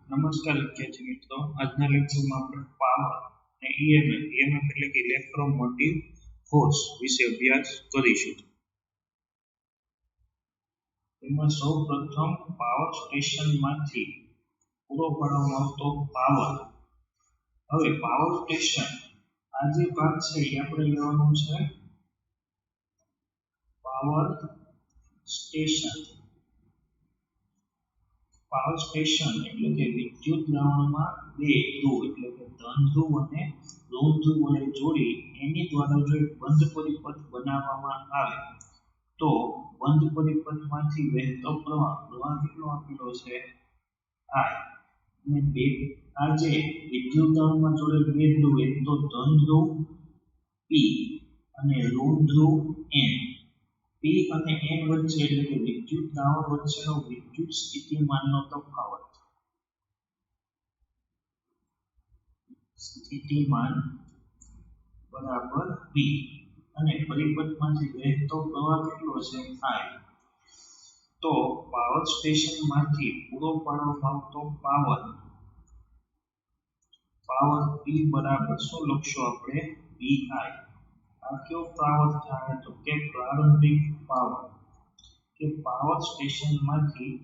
નમસ્કાર વિદ્યાર્થી મિત્રો, આજના લેક્ચરમાં આપણે પાવર અને ઈએમએફ એટલે કે ઇલેક્ટ્રોમોટિવ ફોર્સ વિશે અભ્યાસ કરીશું. તેમાં સૌપ્રથમ પાવર સ્ટેશનમાંથી પૂરો પાડવામાં આવતો પાવર. હવે પાવર સ્ટેશન આ જે ભાગ છે એ આપણે લેવાનું છે પાવર સ્ટેશન. પાવર સ્ટેશન એટલે કે વિદ્યુત દ્રાવણમાં બે ધ્રુવ એટલે કે ધન ધ્રુવ અને ઋણ ધ્રુવ વડે જોડી એની દ્વારા જો એક બંધ પરિપથ બનાવવામાં આવે તો બંધ પરિપથમાંથી વહેતો પ્રવાહ કેટલો આપેલો છે I અને બે આ જે વિદ્યુત દ્રાવણમાં જોડેલ બે ધ્રુવ એક તો ધન ધ્રુવ P અને ઋણ ધ્રુવ N. P અને N વચ્ચે એટલે કે વિદ્યુત દ્રાવણ વચ્ચેનો વિદ્યુત સ્થિતિમાનનો તફાવત. સ્થિતિમાન બરાબર P અને પરિપથમાંથી વહેતો પ્રવાહ કેટલો છે I. તો પાવર સ્ટેશનમાંથી પૂરો પાડવામાં આવતો પાવર P બરાબર શું લખશું આપણે VI. આ કયો પાવર થાય તો કે પ્રારંભિક પાવર કે પાવર સ્ટેશનમાંથી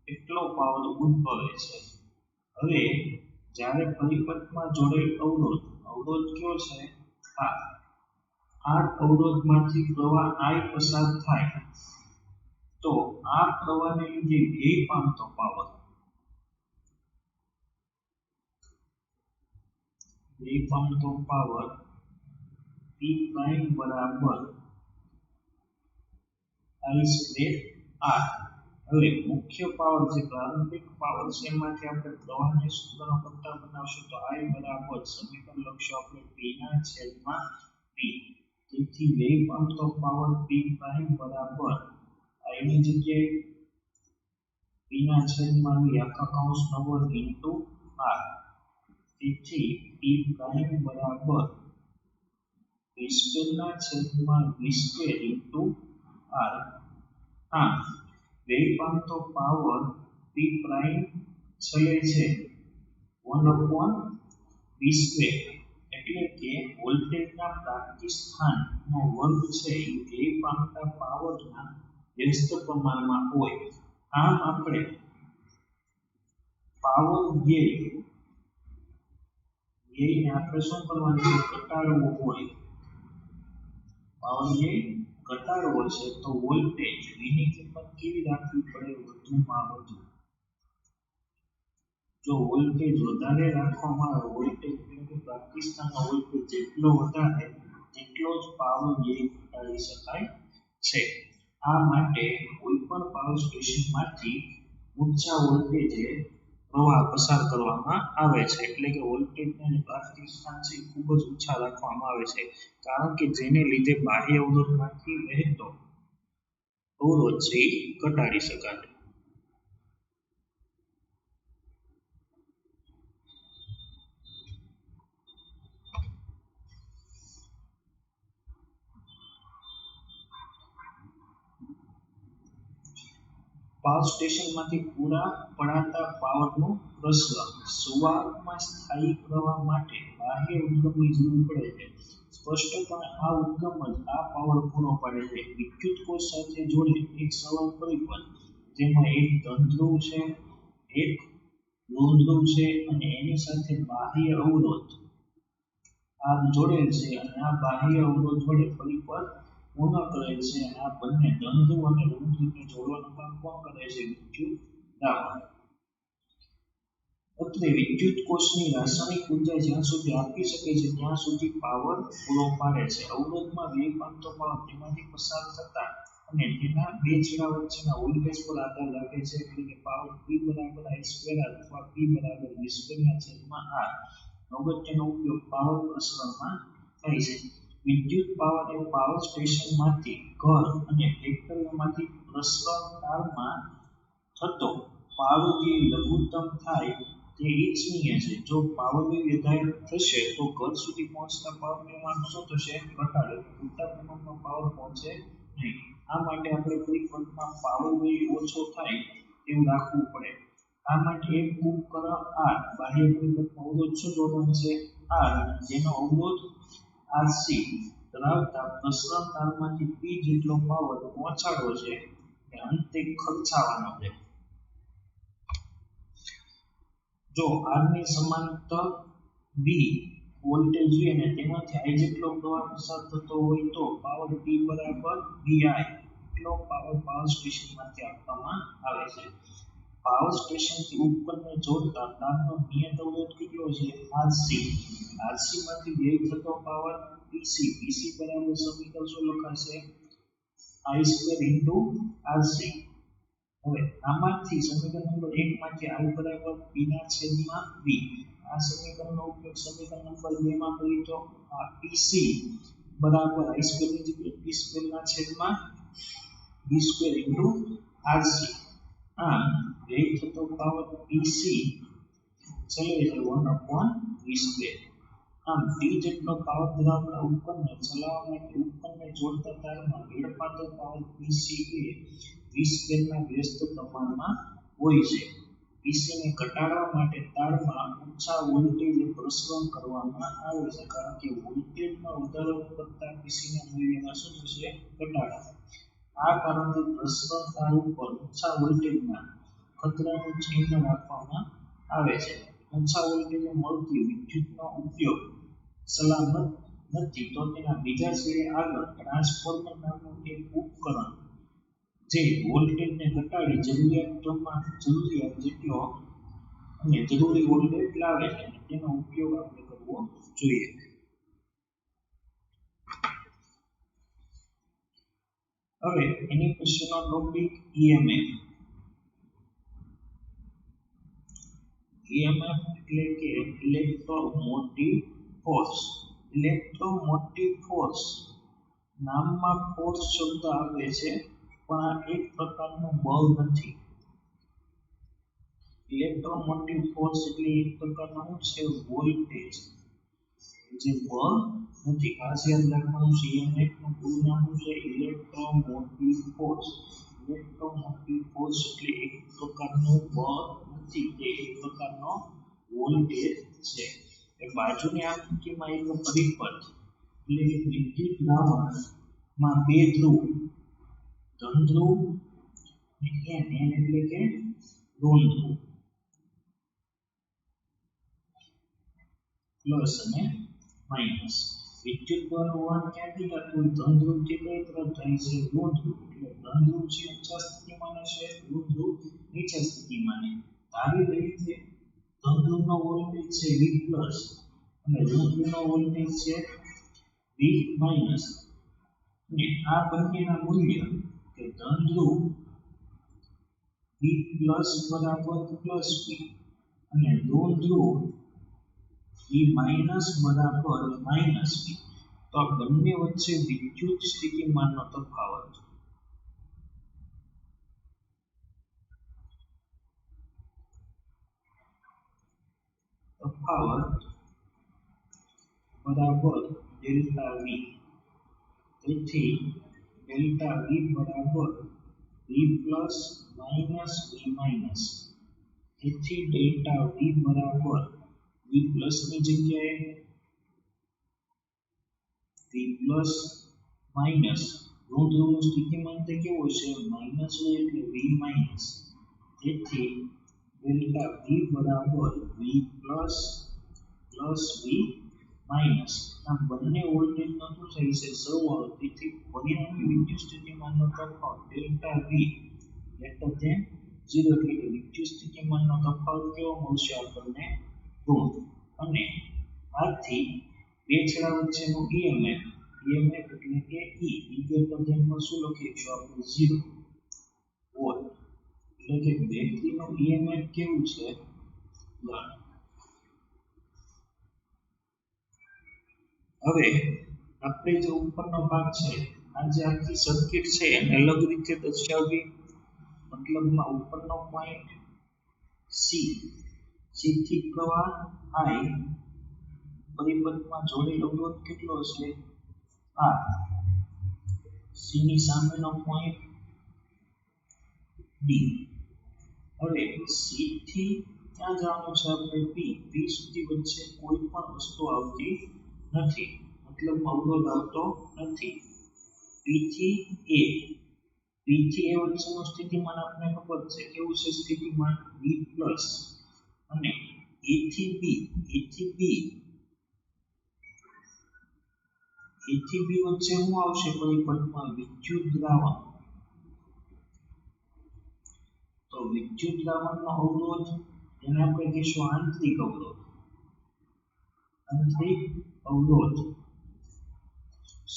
કેટલો પાવર ઉદ્ભવે છે. હવે જ્યારે પરિપથમાં જોડેલ અવરોધ કયો છે આ અવરોધમાંથી પ્રવાહ I પસાર થાય તો આ પ્રવાહને લીધે વ્યય પામતો પાવર P પ્રાઇમ બરાબર I સ્ક્વેર R. હવે મુખ્ય પાવર જે પ્રારંભિક પાવર છે એમાંથી આપણે પ્રવાહને સૂત્રનો કરતા બનાવશું તો I બરાબર સમીકરણ લખશું આપણે P ના છેદમાં V. તેથી વ્યય પામતો પાવર P પ્રાઇમ બરાબર I ની જગ્યાએ P ના છેદમાં V આખા કૌંસનો વર્ગ ઇન્ટુ R. તેથી P પ્રાઇમ બરાબર V સ્ક્વેર ના છેદમાં V સ્ક્વેર ઇન્ટુ R. આમ વ્યય પામતો પાવર P પ્રાઇમ છેલ્લે છે 1/v સ્ક્વેર એટલે કે વોલ્ટેજના પ્રાપ્તિ સ્થાનનો વર્ગ છે એ વ્યય પામતા પાવરના વ્યસ્ત પ્રમાણમાં હોય. આમ આપણે પાવર વ્યયને આપણે શું કરવાનું છે ઘટાડવો હોય. પાવર વ્યય ઘટાડવો છે તો વોલ્ટેજ V ની કિંમત કેવી રાખવી પડે વધુમાં વધુ. જો વોલ્ટેજ વધારે રાખવામાં આવે વોલ્ટેજ એટલે કે પ્રાપ્તિ સ્થાનનો વોલ્ટેજ જેટલો વધારે તેટલો જ પાવર વ્યય ઘટાડી શકાય છે. આ માટે કોઈપણ પાવર સ્ટેશનમાંથી ઊંચા વોલ્ટેજે પ્રવાહ પસાર કરવામાં આવે છે એટલે કે વોલ્ટેજના પ્રાપ્તિ સ્થાન છે ખૂબ જ ઊંચા રાખવામાં આવે છે કારણ કે જેને લીધે બાહ્ય અવરોધમાંથી વહેતો અવરોધ છે ઘટાડી શકાય. પાવર સ્ટેશનમાંથી પૂરા પડાતા પાવરનું પ્રસરણ. શરૂઆતમાં સ્થાયી પ્રવાહ માટે બાહ્ય ઉદ્ગમની જરૂર પડે છે. સ્પષ્ટપણે આ ઉદ્ગમ જ આ પાવર પૂરો પાડે છે. વિદ્યુત કોષ સાથે જોડે એક સરળ પરિપથ જેમાં એક ધન ધ્રુવ છે એક ઋણ ધ્રુવ છે અને એની સાથે બાહ્ય અવરોધ આ જોડેલ છે અને આ બાહ્ય અવરોધ વડે પરિપથ પૂર્ણ કરે છે અને આ બંને ધન ધ્રુવ અને ઋણ ધ્રુવને જોડવાનું કામ કોણ કરે છે વિદ્યુત દ્રાવણ. એટલે વિદ્યુત કોષની રાસાયણિક ઉર્જા જ્યાં સુધી આપી શકે છે ત્યાં સુધી પાવર પૂરો પાડે છે. અવરોધમાં વ્યય પામતો પાવર તેમાંથી પસાર થતા અને તેના બે છેડા વચ્ચેના વોલ્ટેજ પર આધાર રાખે છે એટલે કે પાવર P બરાબર I સ્ક્વેર અથવા P બરાબર V સ્ક્વેર ના છેદમાં R. અગત્યનો ઉપયોગ પાવર પ્રસરણમાં થાય છે. વિદ્યુત પાવર એ પાવર સ્ટેશનમાંથી ઘર અને ફેક્ટરીઓમાંથી પ્રસરણ કાળમાં થતો પાવર જે લઘુત્તમ થાય તે ઈચ્છનીય છે. જો પાવર વધારે થશે તો ઘર સુધી પહોંચતા પાવરની માંગ શું થશે ઘટાડે પૂરતા પ્રમાણમાં પાવર પહોંચે નહીં. આ માટે આપણે પરિપથમાં પાવર વ્યય ઓછો થાય તેવું રાખવું પડે. આ માટે એક ઉપકરણ R બાહ્ય પરિપથમાં અવરોધ શું જોડવાનું છે R જેનો અવરોધ RC ધરાવતા પ્રસરણ તારમાંથી P જેટલો પાવર પહોંચાડવો છે એ અંતે ખર્ચાવાનો છે જો R ની સમાંતર V વોલ્ટેજ V અને તેમાંથી I જેટલો પ્રવાહ પસાર થતો હોય તો પાવર P બરાબર VI એટલો પાવર સ્ટેશનમાંથી આપવામાં આવે છે પાવર સ્ટેશનથી ઉપકરણને જોડતા તારનો નિયત અવરોધ કેટલો છે RC માંથી વ્યય થતો પાવર PC બરાબર સમીકરણ શું લખાશે I² RC હવે આમાંથી સમીકરણ નંબર 1 માંથી I બરાબર P ના છેદમાં V આ સમીકરણનો ઉપયોગ સમીકરણ નંબર 2 માં કરીએ તો આ PC બરાબર I² ની જગ્યાએ P² ના છેદમાં V² RC આમ વ્યય થતો પાવર PC ચલે છે 1/V². આમ P જેટલો પાવર ધરાવતા ઉપકરણને ચલાવવા માટે ઉપકરણને જોડતા તારમાં વેડફાતો પાવર PC એ V² ના વ્યસ્ત પ્રમાણમાં હોય છે PC ને ઘટાડવા માટે તારમાં ઊંચા વોલ્ટેજે પ્રસરણ કરવામાં આવે છે કારણ કે વોલ્ટેજમાં વધારો કરતા PC ના મૂલ્યમાં શું થશે ઘટાડો આ કારણથી પ્રસરણ તાર ઉપર ઊંચા વોલ્ટેજના ખતરાનું ચિહ્ન રાખવામાં આવે છે ઊંચા વોલ્ટેજે મળતી વિદ્યુતનો ઉપયોગ સલામત નથી તો તેના બીજા છેડે આગળ ટ્રાન્સફોર્મર નામનું એક ઉપકરણ જે વોલ્ટેજને ઘટાડી જરૂરિયાત જેટલો અને જરૂરી વોલ્ટેજ લાવે છે અને તેનો ઉપયોગ આપણે કરવો જોઈએ હવે એની પછીનો ટોપિક EMF એટલે કે ઇલેક્ટ્રોમોટિવ ફોર્સ નામમાં ફોર્સ શબ્દ આવે છે પણ આ એક પ્રકારનું બળ નથી ઇલેક્ટ્રોમોટિવ ફોર્સ એટલે એક પ્રકારનું છે વોલ્ટેજ જે બળ નથી ખાસ યાદ રાખવાનું છે EMF નું પૂરું નામ છે ઇલેક્ટ્રોમોટિવ ફોર્સ એટલે એક પ્રકારનું બળ નથી તે એક પ્રકારનો વોલ્ટેજ છે એ બાજુની આકૃતિમાં એક પરિપથ એટલે કે વિદ્યુત દ્રાવણમાં બે ધ્રુવ ધન ધ્રુવ અને N એટલે કે ઋણ ધ્રુવ પ્લસ અને માઈનસ વિદ્યુત બળનું વહન ક્યાંથી થતું ધન ધ્રુવથી કઈ તરફ જાય છે ઋણ ધ્રુવ એટલે ધન ધ્રુવ છે ઊંચા સ્થિતિમાને છે ઋણ ધ્રુવ નીચા સ્થિતિમાને ધારી રહી છે ધન ધ્રુવનો વોલ્ટેજ છે V પ્લસ અને ઋણ ધ્રુવનો વોલ્ટેજ છે V માઈનસ અને આ બંનેના મૂલ્ય કે ધન ધ્રુવ V પ્લસ બરાબર પ્લસ V અને ઋણ ધ્રુવ V માઈનસ બરાબર માઈનસ V તો આ બંને વચ્ચે વિદ્યુત સ્થિતિમાનનો તફાવત બરાબર ડેલ્ટા V તેથી ડેલ્ટા V બરાબર V plus minus V minus તેથી ડેલ્ટા V બરાબર V પ્લસ ની જગ્યાએ V પ્લસ માઈનસ ઋણ ધ્રુવનું સ્થિતિમાન તે કેવું છે માઈનસ હોય એટલે V માઈનસ તેથી ડેલ્ટા V બરાબર V plus plus V minus આમ બંને વોલ્ટેજનો શું થાય છે સરવાળો તેથી પરિણામી વિદ્યુત સ્થિતિમાનનો તફાવત ડેલ્ટા V ગ્રેટર ધેન 0 એટલે કે વિદ્યુત સ્થિતિમાનનો તફાવત કેવો મળશે આપણને ઋણ અને આથી બે છેડા વચ્ચેનું EMF એટલે કે E ગ્રેટર ધેન માં શું લખીશું આપણે 0 વોલ્ટ એટલે કે બેટરીનું EMF કેવું છે હવે આપણે જે ઉપરનો ભાગ છે આ જે આખી સર્કિટ છે એને અલગ રીતે દર્શાવવી મતલબમાં ઉપરનો પોઈન્ટ C થી પ્રવાહ I પરિપથમાં જોડેલ અવરોધ કેટલો છે R C ની સામેનો પોઈન્ટ D હવે સી થી ક્યાં જવાનું છે આપણે પી સુધી વચ્ચે કોઈ પણ વસ્તુ આવતી નથી, મતલબ અવરોધ આવતો નથી. પી થી એ વચ્ચેનું સ્થિતિમાન આપણને ખબર છે કેવું છે સ્થિતિમાન V પ્લસ, અને A થી B વચ્ચે શું આવશે પરિપથમાં વિદ્યુત દ્રાવણ. તો વિદ્યુત દ્રાવણનો અવરોધ એને આપણે કહીશું આંતરિક અવરોધ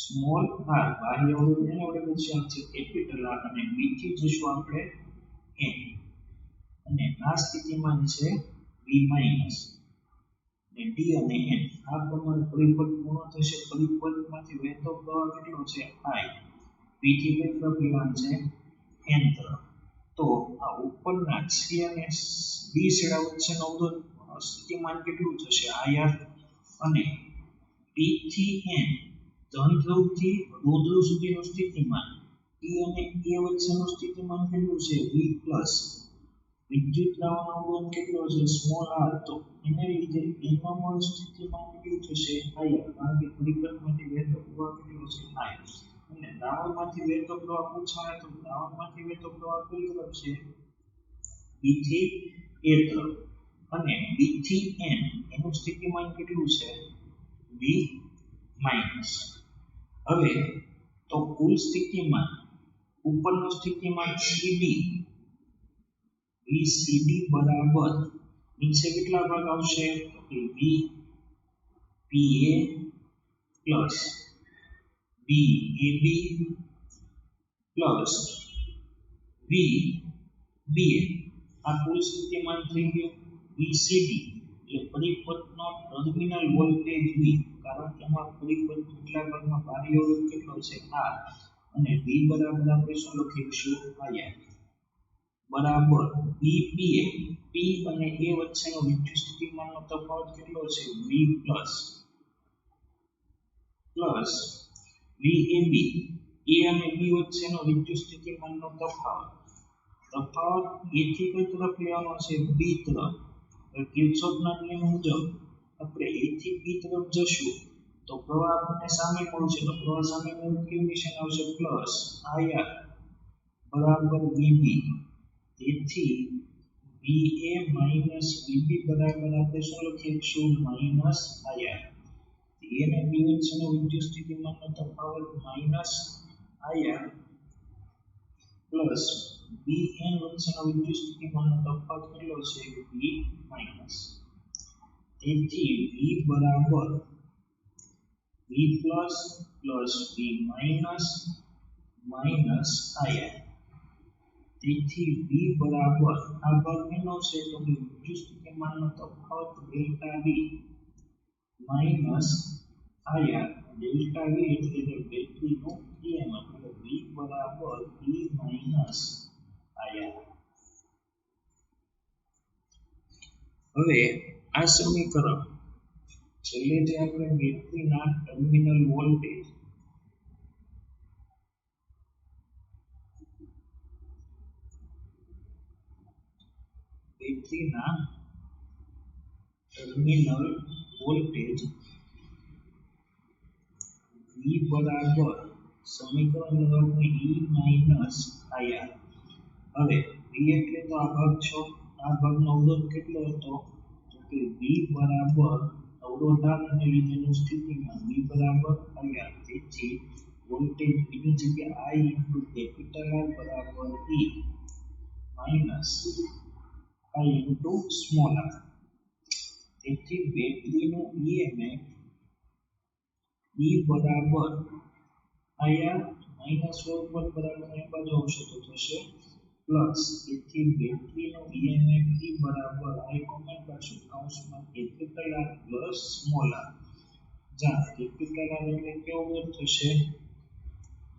સ્મોલ r, બાહ્ય અવરોધ એને આપણે કહીશું છે કેપિટલ R, અને B થી જઈશું આપણે N, અને આ સ્થિતિમાન છે V માઈનસ ને D અને N. આ પ્રમાણે પરિપથ પૂર્ણ થશે. પરિપથમાંથી વહેતો પ્રવાહ કેટલો છે I. P થી કઈ તરફ લેવાનું છે N તરફ. તો આ ઉપરના C અને B છેડા વચ્ચેનો અવરોધ સ્થિતિમાન કેટલું થશે IR, અને P થી N ધન ધ્રુવથી ઋણ ધ્રુવ સુધીનું સ્થિતિમાન P અને A વચ્ચેનું સ્થિતિમાન કેટલું છે V પ્લસ. વિદ્યુત દ્રાવણ અવરોધ કેટલો છે સ્મોલ r, તો એને લીધે એમાં પણ સ્થિતિમાન કેટલું થશે IR, કારણ કે પરિપથમાંથી વહેતો પ્રવાહ કેટલો છે I. અને દ્રાવણમાંથી વહેતો પ્રવાહ પૂછાય તો દ્રાવણમાંથી વહેતો પ્રવાહ કઈ તરફ છે B થી A તરફ, અને B થી N એનું સ્થિતિમાન કેટલું છે V માઈનસ. હવે તો કુલ સ્થિતિમાન ઉપરનું સ્થિતિમાન VCD બરાબર નીચે કેટલા ભાગ આવશે તો કે VPA plus VAB plus VBA. આ કુલ સ્થિતિમાન થઈ ગયું VCD, એટલે પરિપથનો ટર્મિનલ વોલ્ટેજ V, કારણ કે એમાં પરિપથ કેટલા ભાગમાં બાહ્ય અવરોધ કેટલો છે R, અને V બરાબર આપણે શું લખીશું IR બરાબર VPA. P અને A વચ્ચેનો વિદ્યુત સ્થિતિમાનનો તફાવત કેટલો છે V પ્લસ VAB. A અને B વચ્ચેનો વિદ્યુત સ્થિતિમાનનો તફાવત A થી કઈ તરફ લેવાનો છે B તરફ. કિર્ચોફના નિયમ મુજબ આપણે A થી B તરફ જશું તો પ્રવાહ આપણને સામે મળશે, તો પ્રવાહ સામે કેવું નિશાન આવશે પ્લસ IR બરાબર VB. તેથી VA માઈનસ VB બરાબર આપણે શું લખીશું માઈનસ IR. A અને B વચ્ચેનો વિદ્યુત સ્થિતિમાનનો તફાવત માઈનસ IR પ્લસ BN વચ્ચેનો વિદ્યુત સ્થિતિમાનનો તફાવત કેટલો છે V માઈનસ. તેથી V બરાબર V plus plus V minus minus IR. તેથી V બરાબર આ ભાગ એનો છે તો કે વિદ્યુત સ્થિતિમાનનો તફાવત delta V minus IR. Delta V એટલે કે બેટરીનું EMF, એટલે V બરાબર V માઈનસ IR. હવે આ સમીકરણ છેલ્લે જે આપણે બેટરીના ટર્મિનલ વોલ્ટેજ V બરાબર સમીકરણ લખવું E માઈનસ IR. હવે V એટલે તો આ ભાગ છો, આ ભાગનો અવરોધ કેટલો હતો તો કે V બરાબર અવરોધાંકને લીધેનું સ્થિતિમાન V બરાબર IR. તેથી વોલ્ટેજ V ની જગ્યાએ I ઇન્ટુ કેપિટલ R બરાબર E minus I into small r. તેથી બેટરીનું EMF E બરાબર IR માઈનસ ઉપર બરાબર એક બાજુ આવશે તો થશે પ્લસ. તેથી બેટરીનો EMF E બરાબર I કોમન કરશું કૌંસમાં capital R plus small r. જ્યાં કેપિટલ R એટલે કેવો અવરોધ થશે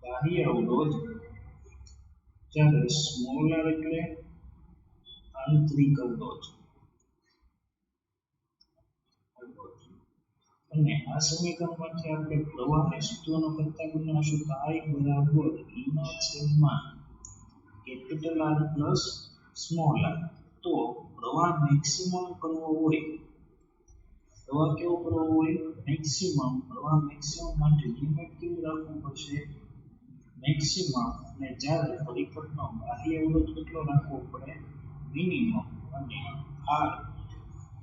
બાહ્ય અવરોધ, જ્યારે સ્મોલ r એટલે આંતરિક અવરોધ. અને આ સમીકરણમાંથી આપણે પ્રવાહને સૂત્રનો કરતા બનાવશું તો I બરાબર E ના છેદમાં capital R plus small r. તો પ્રવાહ મેક્સિમમ કરવો હોય, પ્રવાહ કેવો કરવો હોય મેક્સિમમ, પ્રવાહ મેક્સિમમ માટે લિમિટ કેવી રાખવું પડશે મેક્સિમમ, અને જ્યારે પરિપથનો બાહ્ય અવરોધ કેટલો રાખવો પડે મિનિમમ, અને r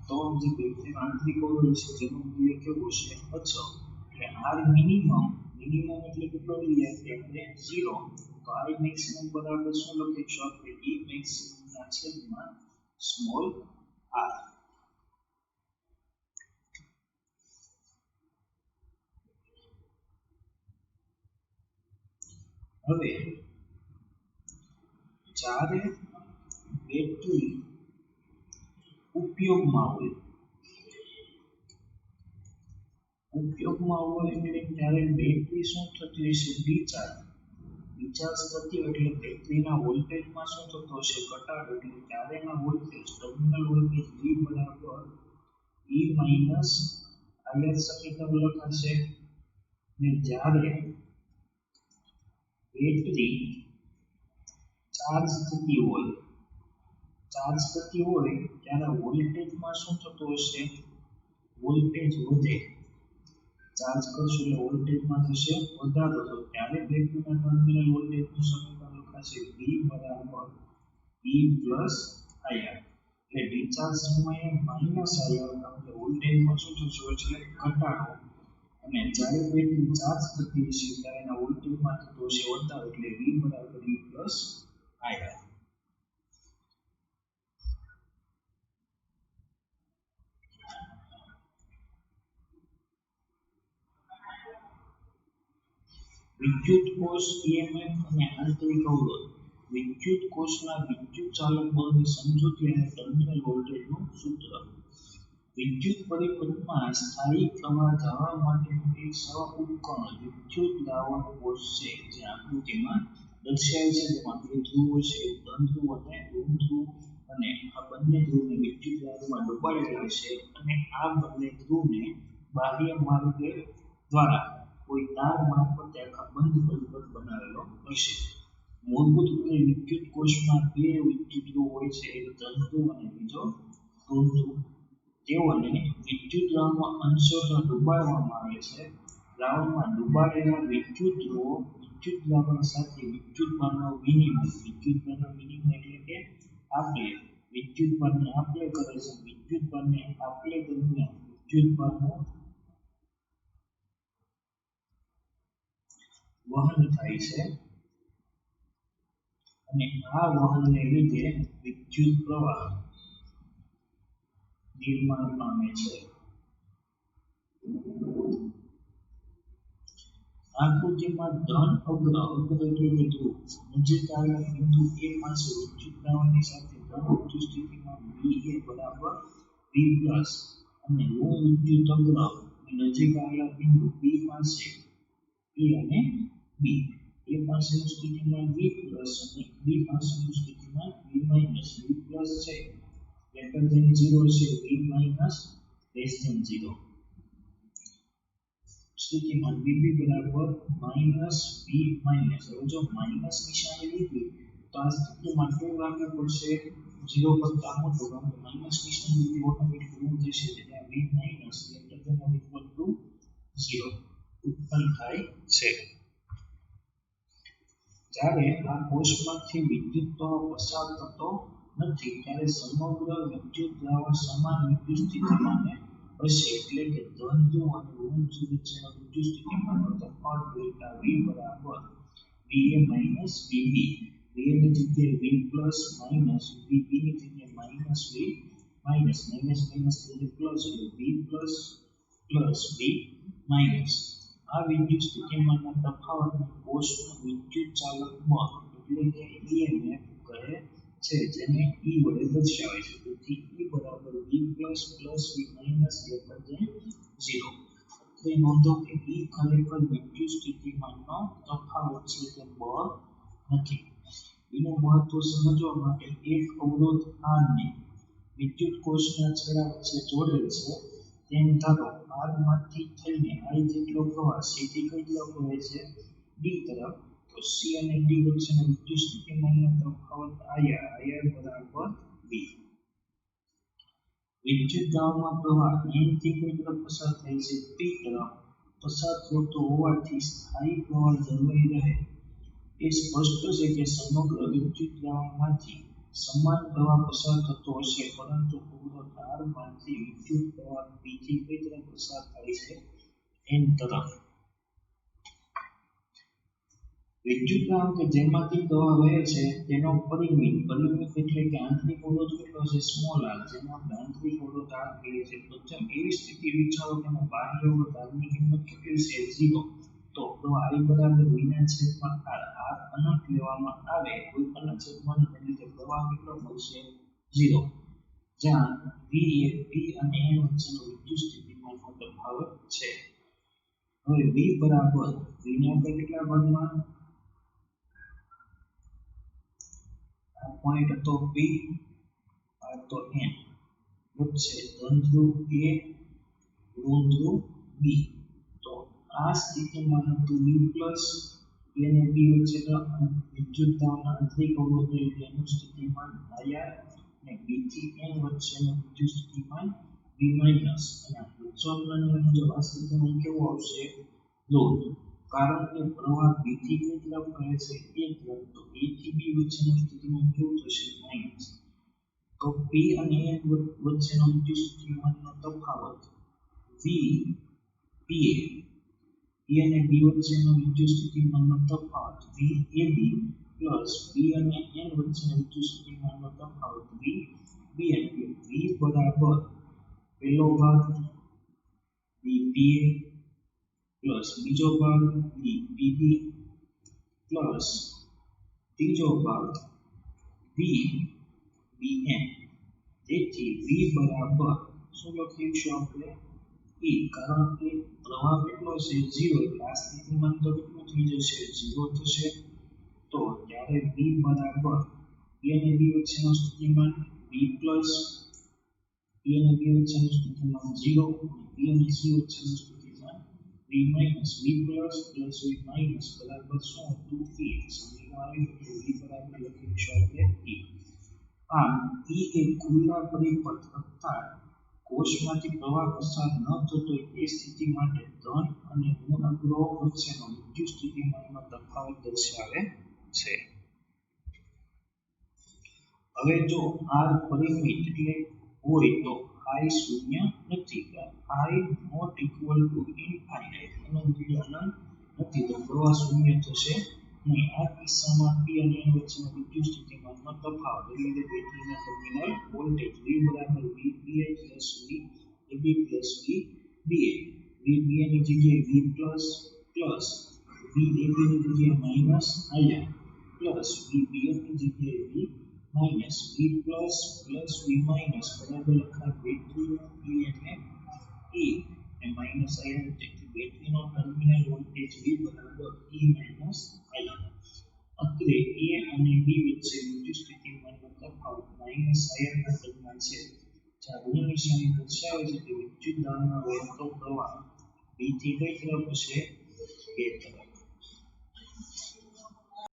તો જે બેટરીનો આંતરિક અવરોધ છે જેનું મૂલ્ય કેવું છે અચળ, એટલે r મિનિમમ, મિનિમમ એટલે કેટલો લઈએ આપણે 0, તો i મેક્સિમમ બરાબર શું લખીશું આપણે e મેક્સિમમ ના છેદમાં સ્મોલ r. હવે જ્યારે બેટરી ઉપયોગમાં હોય એટલે ત્યારે બેટરી શું થતી હશે ડિસ્ચાર્જ થતી હોય એટલે બેટરીના વોલ્ટેજમાં શું થતો હશે ઘટાડો, એટલે ત્યારે એના વોલ્ટેજ ટર્મિનલ વોલ્ટેજ V બરાબર E માઇનસ IR સમીકરણ લખાશે. ને જ્યારે બેટરી ચાર્જ થતી હોય ત્યારે વોલ્ટેજમાં શું થતું હશે વોલ્ટેજ વધે, ચાર્જ કરશું એટલે વોલ્ટેજમાં થશે વધારો, તો ત્યારે બેટરીના ટર્મિનલ વોલ્ટેજનું સમીકરણ લખાશે V બરાબર E પ્લસ IR, એટલે ડિસ્ચાર્જ સમયે માઇનસ IR, કારણ કે વોલ્ટેજમાં શું થશે એટલે ઘટાડો, અને જ્યારે બેટરી ચાર્જ થતી હશે ત્યારે એના વોલ્ટેજમાં થતો હશે વધારો, એટલે V બરાબર E પ્લસ IR. વિદ્યુત કોષ EMF અને આંતરિક અવરોધ. વિદ્યુત કોષના વિદ્યુત ચાલક બળની સમજૂતી અને ટર્મિનલ વોલ્ટેજનું સૂત્ર. વિદ્યુત પરિપથમાં સ્થાયી પ્રવાહ જવા માટેનું એક સરળ ઉપકરણ વિદ્યુત દ્રાવણ કોષ છે, જે આકૃતિમાં દર્શાવેલ છે. જેમાં બે ધ્રુવો છે, ધન ધ્રુવ અને ઋણ ધ્રુવ, અને આ બંને ધ્રુવને વિદ્યુત દ્રાવણમાં ડુબાડેલા છે, અને આ બંને ધ્રુવને બાહ્ય માર્ગે દ્વારા કોઈ તાર મારફતે આખા બંધ પરિપથ બનાવેલો હશે. મૂળભૂત રીતે વિદ્યુત કોષમાં બે વિદ્યુત ધ્રુવ હોય છે, એક ધન ધ્રુવ અને બીજો ઋણ ધ્રુવ. તેઓને વિદ્યુત દ્રાવણમાં અંશતઃ ડુબાડવામાં આવે છે. દ્રાવણમાં ડુબાડેલા વિદ્યુત ધ્રુવો વિદ્યુત દ્રાવણ સાથે વિદ્યુતભારનો વિનિમય, વિદ્યુતભારનો વિનિમય એટલે કે આપલે, વિદ્યુતભારને આપલે કરે છે. વિદ્યુતભારને આપલે દરમિયાન વિદ્યુતભારનો વહન થાય છે, અને આ વહનને લીધે વિદ્યુત પ્રવાહ નિર્માણ પામે છે. આકૃતિમાં ધન અગ્ર એટલે કે ધ્રુવ નજીક આવેલા બિંદુ A પાસે વિદ્યુત દ્રાવણની સાથે ધન વિદ્યુત સ્થિતિમાં VA બરાબર V પ્લસ, અને ઋણ વિદ્યુત અગ્ર નજીક આવેલા બિંદુ B પાસે A અને B, A પાસેની સ્થિતિમાં V પ્લસ અને B પાસેની સ્થિતિમાં V માઇનસ. V પ્લસ છે ગ્રેટર ધેન 0 છે, V માઇનસ લેસ ધેન 0 સ્થિતિમાં VB બરાબર માઇનસ V માઇનસ. હવે જો માઇનસ નિશાની લીધી તો આ સ્થિતિમાં શું રાખવું પડશે 0 કરતા મોટું, કારણ કે માઇનસ નિશાની લીધી ઓટોમેટિક ઋણ થશે, એટલે V minus greater than or equal to 0 ઉત્પન્ન થાય છે. જ્યારે આ કોષમાંથી વિદ્યુત પ્રવાહ પસાર થતો નથી ત્યારે સમગ્ર વિદ્યુત દ્રાવણ સમાન વિદ્યુત સ્થિતિમાન હશે, એટલે કે ધન ધ્રુવ અને ઋણ ધ્રુવ વચ્ચેનો વિદ્યુત સ્થિતિમાનનો તફાવત ડેલ્ટા V બરાબર VA માઇનસ VB. VA ની જગ્યાએ V પ્લસ માઇનસ, VB ની જગ્યાએ minus V minus, minus minus એટલે પ્લસ, એટલે V plus plus V minus. આ વિદ્યુત સ્થિતિમાનના તફાવતને કોષનું વિદ્યુત ચાલક બળ એટલે કે EMF કહે છે, જેને E વડે દર્શાવે છે. તેથી E બરાબર V plus plus V minus greater than 0. તે નોંધો કે E ખરેખર વિદ્યુત સ્થિતિમાનનો તફાવત છે, તે બળ નથી. એનું મહત્વ સમજવા માટે એક અવરોધ R ને વિદ્યુત કોષના છેડા વચ્ચે જોડેલ છે, તેમ ધારો R માંથી થઈને I જેટલો પ્રવાહ સીધી કઈ તરફ વહે છે D તરફ, તો તો C અને D વચ્ચેનો વિદ્યુત સ્થિતિમાનનો તફાવત IR બરાબર V. વિદ્યુત દાબમાં પ્રવાહ N થી કોઈ તરફ પસાર થાય છે P તરફ પસાર થતો હોવાથી સ્થાયી પ્રવાહ જળવાઈ રહે એ સ્પષ્ટ છે કે સમગ્ર વિદ્યુત દાબમાંથી સમાન પ્રવાહ પસાર થતો હશે, પરંતુ પૂર્ણ ધારમાંથી વિદ્યુત પ્રવાહ P થી કઈ તરફ પસાર થાય છે N તરફ. વિદ્યુત દાબ કે જેમાંથી પ્રવાહ વહે છે તેનો પરિમિત એટલે કે આંતરિક અવરોધ કેટલો છે સ્મોલ r, જેનો આપણે આંતરિક અવરોધ r કહીએ છીએ. પ્રથમ એવી સ્થિતિ વિચારો કે બાહ્ય અવરોધ r ની કિંમત કેટલી છે 0, તો પ્રવાહ I બરાબર V ના છેદમાં r, r અનંત લેવામાં આવે કોઈ પણ છેદમાં એટલે કે પ્રવાહ કેટલો મળશે 0, જ્યાં V એ P અને N વચ્ચેનો વિદ્યુત સ્થિતિમાનનો તફાવત છે. હવે V બરાબર V ને આપણે કેટલા ભાગમાં પોઈન્ટ હતો P આ તો N વચ્ચે ધન ધ્રુવ A ઋણ ધ્રુવ B. તો આ સ્થિતિમાન હતું V પ્લસ A અને B વચ્ચેના વિદ્યુત દાબના આંતરિક અવરોધને લીધે એનું સ્થિતિમાન IR અને B થી N વચ્ચેનું વિદ્યુત સ્થિતિમાન V માઇનસ. અને કિર્ચોફના નિયમ મુજબ આ સ્થિતિમાન કેવું આવશે લો, કારણ કે પ્રવાહ B થી કઈ તરફ વહે છે A તરફ, તો A થી B વચ્ચેનું સ્થિતિમાન કેવું થશે માઇનસ. તો P અને N વચ્ચેનો વિદ્યુત સ્થિતિમાનનો તફાવત V PA, P અને B વચ્ચેનો વિદ્યુત સ્થિતિમાનનો તફાવત VAB પ્લસ P અને N વચ્ચેનો વિદ્યુત સ્થિતિમાનનો તફાવત VBN. V બરાબર પહેલો ભાગ VPA પ્લસ બીજો ભાગ VPB પ્લસ ત્રીજો ભાગ VBN. તેથી V બરાબર શું લખીશું આપણે E, કારણ કે પ્રવાહ કેટલો છે 0, એટલે આ સ્થિતિમાન તો કેટલું થઈ જશે 0 થશે. તો ત્યારે V બરાબર P અને B વચ્ચેનું સ્થિતિમાન V પ્લસ P અને B વચ્ચેનું સ્થિતિમાન 0, P અને C વચ્ચેનું સ્થિતિમાન V minus. V plus plus V minus બરાબર શું હતું E. સમજમાં આવ્યું કે V બરાબર લખીશું આપણે E. આમ E એ ખુલ્લા પરિપથ અર્થાત કોષમાંથી પ્રવાહ પસાર ન થતો હોય તે સ્થિતિ માટે ધન અને ઋણ અગ્રહો વચ્ચેનો વિદ્યુત સ્થિતિમાનનો તફાવત દર્શાવે છે. હવે જો r પરિમિત એટલે હોય તો I શૂન્ય નથી, I not equal to infinite, અનંત નથી, તો પ્રવાહ શૂન્ય થશે નહીં. આ કિસ્સામાં P અને N વચ્ચેનો વિદ્યુત સ્થિતિમાનનો તફાવત એટલે કે બેટરીના ટર્મિનલ વોલ્ટેજ V બરાબર VPA plus VAB plus VBA. VBA ની જગ્યાએ V પ્લસ પ્લસ VAB ની જગ્યાએ માઇનસ IR પ્લસ VBA ની જગ્યાએ V minus. V plus plus V minus બરાબર લખાય બેટરીનો E એટલે E અને માઇનસ IR, તેથી બેટરીનો ટર્મિનલ વોલ્ટેજ V બરાબર E માઇનસ IR. અત્રે A અને B વચ્ચે વિદ્યુત સ્થિતિમાનનો તફાવત માઇનસ IR ના પદમાં છે, જ્યાં ઋણ નિશાની દર્શાવે છે કે વિદ્યુત દાબમાં વહેતો પ્રવાહ B થી કઈ તરફ હશે A તરફ.